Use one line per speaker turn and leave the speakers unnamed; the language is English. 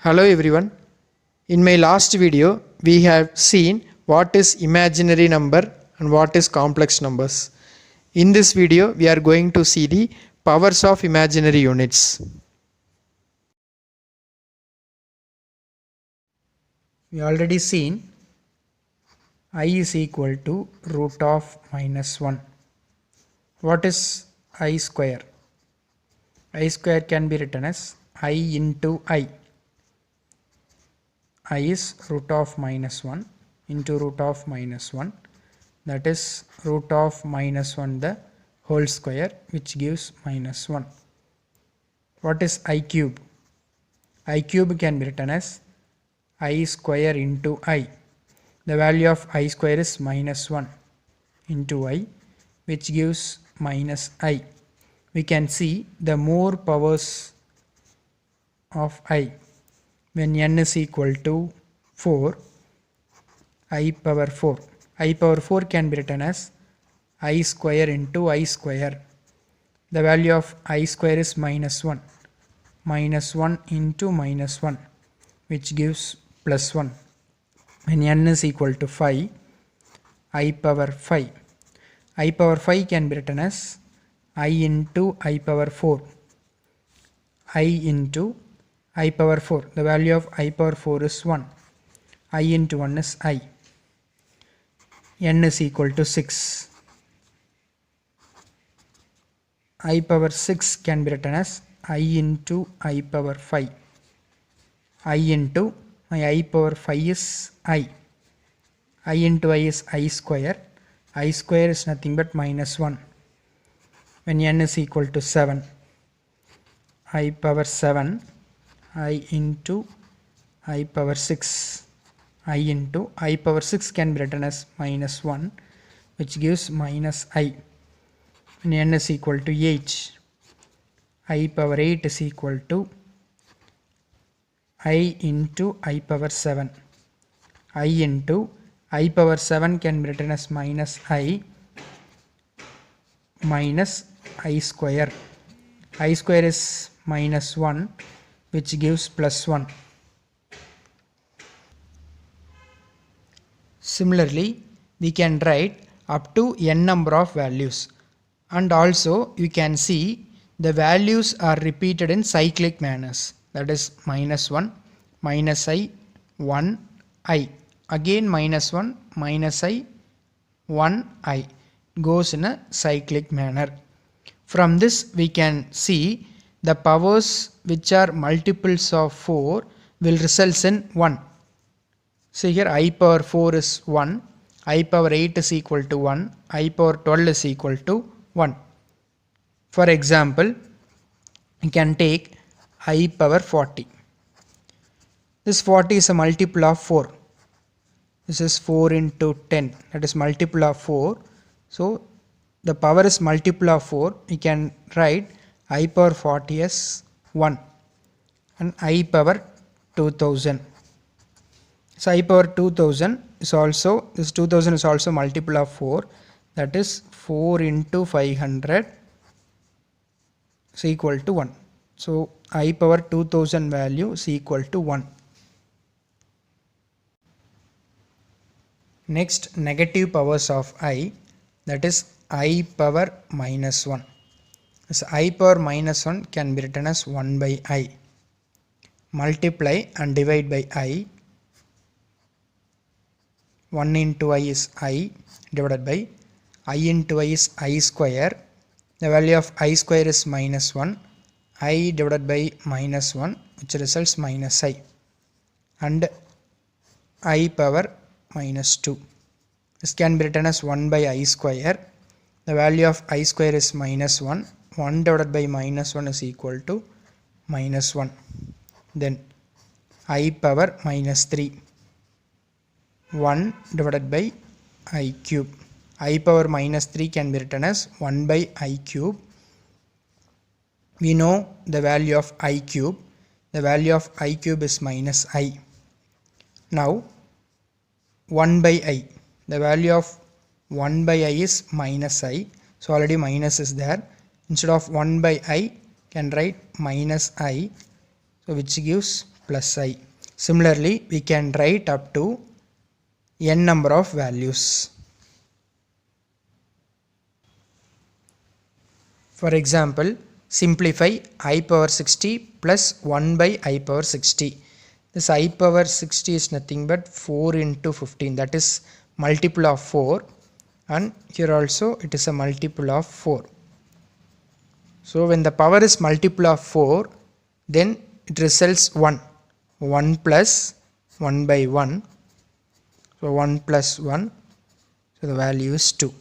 Hello everyone. In my last video, we have seen what is imaginary number and what is complex numbers. In this video, we are going to see the powers of imaginary units. We already seen I is equal to root of minus 1. What is I square? I square can be written as I into I. I is root of minus 1 into root of minus 1, that is root of minus 1 the whole square, which gives minus 1. What is I cube? I cube can be written as I square into I. The value of I square is minus 1 into I, which gives minus I. We can see the more powers of I. When n is equal to 4, I power 4. I power 4 can be written as I square into I square. The value of I square is minus 1. Minus 1 into minus 1, which gives plus 1. When n is equal to 5, I power 5. I power 5 can be written as I into I power 4. I into I power 4. The value of I power 4 is 1. I into 1 is I. N is equal to 6. I power 6 can be written as I into I power 5. I into my I power 5 is I. I into I is I square. I square is nothing but minus 1. When n is equal to 7, I power 7. I into I power 6. I into I power 6 can be written as minus 1, which gives minus I. When n is equal to 8, I power 8 is equal to I into I power 7. I into I power 7 can be written as minus I minus I square. I square is minus 1, which gives plus 1. Similarly, we can write up to n number of values, and also you can see the values are repeated in cyclic manners, that is minus 1, minus I, 1, I, again minus 1, minus I, 1, I, goes in a cyclic manner. From this we can see the powers which are multiples of 4 will result in 1. See here, I power 4 is 1, I power 8 is equal to 1, I power 12 is equal to 1. For example, you can take I power 40. This 40 is a multiple of 4. This is 4 into 10, that is multiple of 4. So the power is multiple of 4. We can write I power 40 as 1 and I power 2000. So I power 2000 is also, this 2000 is also multiple of 4, that is 4 into 500 is equal to 1. So I power 2000 value is equal to 1. Next, negative powers of I, that is I power minus 1. So I power minus 1 can be written as 1 by I. Multiply and divide by I. 1 into I is I divided by I into I is I square. The value of I square is minus 1. I divided by minus 1, which results minus I. And I power minus 2. This can be written as 1 by I square. The value of I square is minus 1. 1 divided by minus 1 is equal to minus 1. Then I power minus 3. 1 divided by I cube. I power minus 3 can be written as 1 by I cube. We know the value of I cube. The value of I cube is minus I. Now 1 by I. The value of 1 by I is minus I. So already minus is there. Instead of 1 by I, can write minus I. So which gives plus I. Similarly, we can write up to n number of values. For example, simplify I power 60 plus 1 by I power 60. This I power 60 is nothing but 4 into 15, that is multiple of 4, and here also it is a multiple of 4. So when the power is multiple of 4, then it results 1. 1 plus 1 by 1. So 1 plus 1. So the value is 2.